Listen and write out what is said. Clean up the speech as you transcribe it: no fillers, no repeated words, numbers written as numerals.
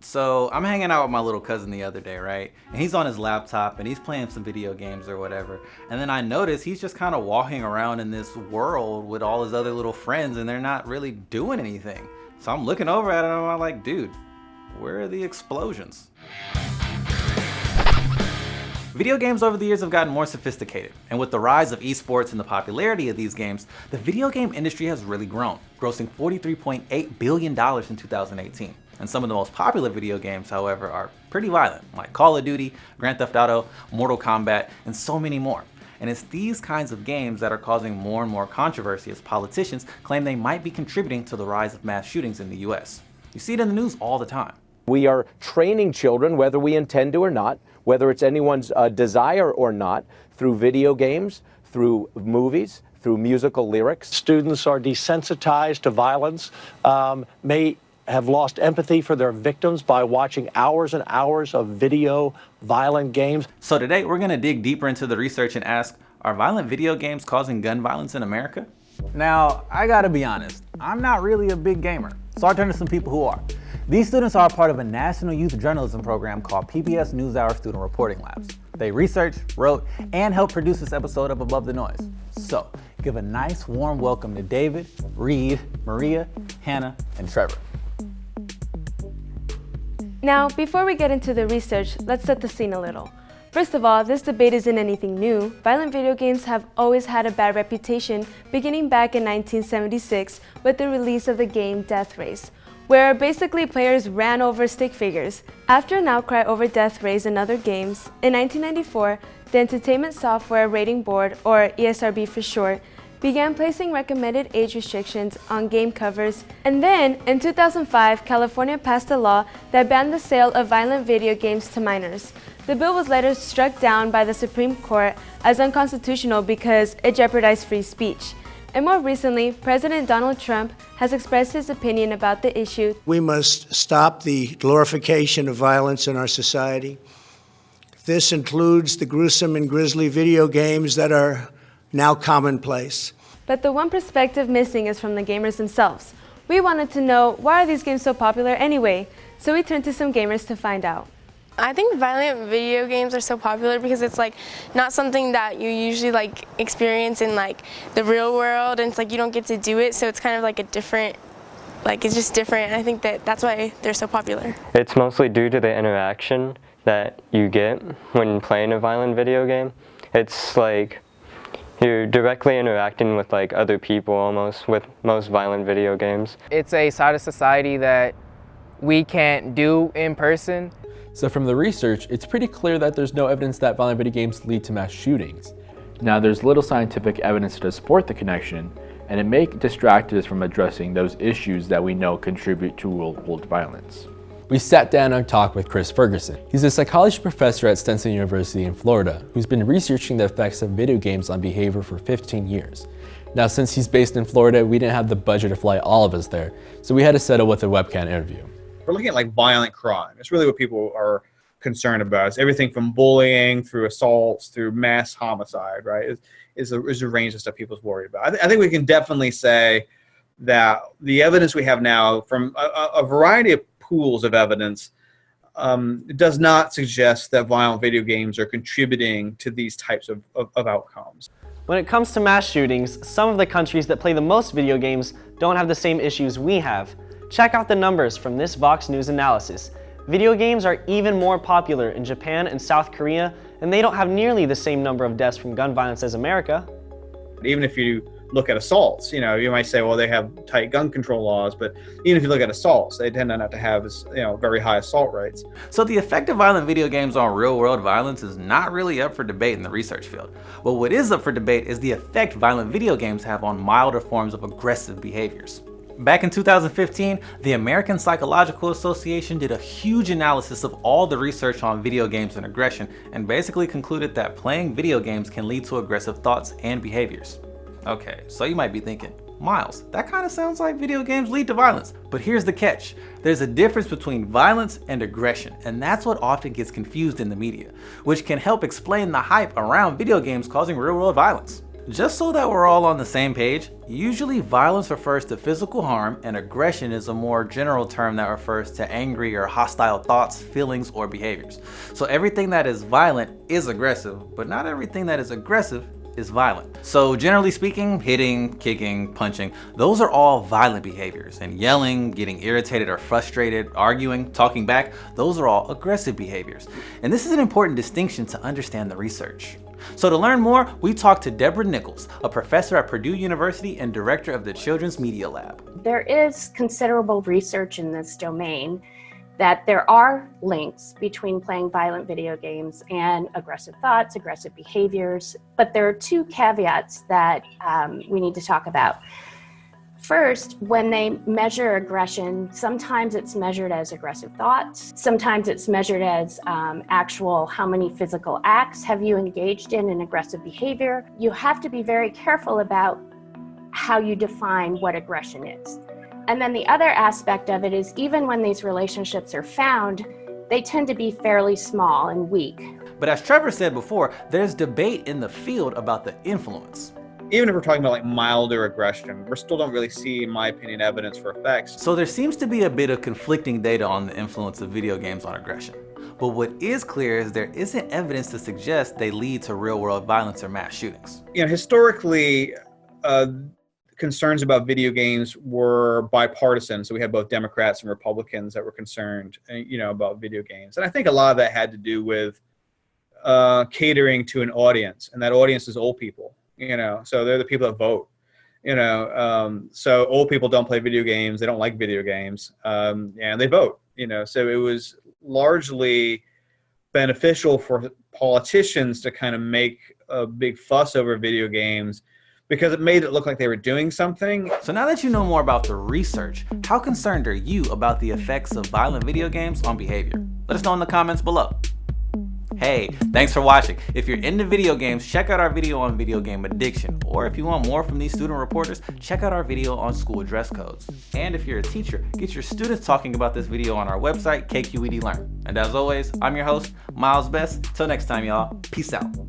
So I'm hanging out with my little cousin the other day, right? And he's on his laptop and he's playing some video games or whatever. And then I notice he's just kind of walking around in this world with all his other little friends and they're not really doing anything. So I'm looking over at him and I'm like, dude, where are the explosions? Video games over the years have gotten more sophisticated, and with the rise of esports and the popularity of these games, the video game industry has really grown, grossing $43.8 billion in 2018. And some of the most popular video games, however, are pretty violent, like Call of Duty, Grand Theft Auto, Mortal Kombat, and so many more. And it's these kinds of games that are causing more and more controversy as politicians claim they might be contributing to the rise of mass shootings in the US. You see it in the news all the time. We are training children, whether we intend to or not, whether it's anyone's desire or not, through video games, through movies, through musical lyrics. Students are desensitized to violence, may have lost empathy for their victims by watching hours and hours of video violent games. So today we're gonna dig deeper into the research and ask, are violent video games causing gun violence in America? Now, I gotta be honest, I'm not really a big gamer, so I turn to some people who are. These students are a part of a national youth journalism program called PBS NewsHour Student Reporting Labs. They researched, wrote, and helped produce this episode of Above the Noise. So, give a nice warm welcome to David, Reed, Maria, Hannah, and Trevor. Now, before we get into the research, let's set the scene a little. First of all, this debate isn't anything new. Violent video games have always had a bad reputation, beginning back in 1976 with the release of the game Death Race, where basically players ran over stick figures. After an outcry over Death Race and other games, in 1994, the Entertainment Software Rating Board, or ESRB for short, began placing recommended age restrictions on game covers. And then, in 2005, California passed a law that banned the sale of violent video games to minors. The bill was later struck down by the Supreme Court as unconstitutional because it jeopardized free speech. And more recently, President Donald Trump has expressed his opinion about the issue. We must stop the glorification of violence in our society. This includes the gruesome and grisly video games that are now commonplace. But the one perspective missing is from the gamers themselves. We wanted to know, why are these games so popular anyway? So we turned to some gamers to find out. I think violent video games are so popular because it's like not something that you usually like experience in like the real world, and it's like you don't get to do it, so it's kind of like a different, like it's just different, and I think that's why they're so popular. It's mostly due to the interaction that you get when playing a violent video game. It's like you're directly interacting with like other people almost with most violent video games. It's a side of society that we can't do in person. So from the research, it's pretty clear that there's no evidence that violent video games lead to mass shootings. Now, there's little scientific evidence to support the connection, and it may distract us from addressing those issues that we know contribute to real-world violence. We sat down and talked with Chris Ferguson. He's a psychology professor at Stenson University in Florida, who's been researching the effects of video games on behavior for 15 years. Now, since he's based in Florida, we didn't have the budget to fly all of us there, so we had to settle with a webcam interview. We're looking at like violent crime. It's really what people are concerned about. It's everything from bullying through assaults through mass homicide, right? Is a range of stuff people's worried about. I think we can definitely say that the evidence we have now from a variety of pools of evidence does not suggest that violent video games are contributing to these types of outcomes. When it comes to mass shootings, some of the countries that play the most video games don't have the same issues we have. Check out the numbers from this Vox News analysis. Video games are even more popular in Japan and South Korea, and they don't have nearly the same number of deaths from gun violence as America. Even if you look at assaults, you might say, well, they have tight gun control laws, but even if you look at assaults, they tend not to have very high assault rates. So the effect of violent video games on real-world violence is not really up for debate in the research field. But what is up for debate is the effect violent video games have on milder forms of aggressive behaviors. Back in 2015, the American Psychological Association did a huge analysis of all the research on video games and aggression and basically concluded that playing video games can lead to aggressive thoughts and behaviors. Okay, so you might be thinking, Myles, that kind of sounds like video games lead to violence. But here's the catch. There's a difference between violence and aggression, and that's what often gets confused in the media, which can help explain the hype around video games causing real-world violence. Just so that we're all on the same page, usually violence refers to physical harm and aggression is a more general term that refers to angry or hostile thoughts, feelings, or behaviors. So everything that is violent is aggressive, but not everything that is aggressive is violent. So generally speaking, hitting, kicking, punching, those are all violent behaviors. And yelling, getting irritated or frustrated, arguing, talking back, those are all aggressive behaviors. And this is an important distinction to understand the research. So to learn more, we talked to Deborah Nichols, a professor at Purdue University and director of the Children's Media Lab. There is considerable research in this domain that there are links between playing violent video games and aggressive thoughts, aggressive behaviors, but there are two caveats that we need to talk about. First, when they measure aggression, sometimes it's measured as aggressive thoughts, sometimes it's measured as actual how many physical acts have you engaged in aggressive behavior. You have to be very careful about how you define what aggression is. And then the other aspect of it is even when these relationships are found, they tend to be fairly small and weak. But as Trevor said before, there's debate in the field about the influence. Even if we're talking about like milder aggression, we still don't really see, in my opinion, evidence for effects. So there seems to be a bit of conflicting data on the influence of video games on aggression. But what is clear is there isn't evidence to suggest they lead to real-world violence or mass shootings. You know, historically, concerns about video games were bipartisan. So we had both Democrats and Republicans that were concerned, you know, about video games. And I think a lot of that had to do with catering to an audience, and that audience is old people. You know, so they're the people that vote, you know, so old people don't play video games. They don't like video games, and they vote, you know, so it was largely beneficial for politicians to kind of make a big fuss over video games because it made it look like they were doing something. So now that you know more about the research, how concerned are you about the effects of violent video games on behavior? Let us know in the comments below. Hey, thanks for watching. If you're into video games, check out our video on video game addiction. Or if you want more from these student reporters, check out our video on school dress codes. And if you're a teacher, get your students talking about this video on our website, KQED Learn. And as always, I'm your host, Myles Best. Till next time, y'all. Peace out.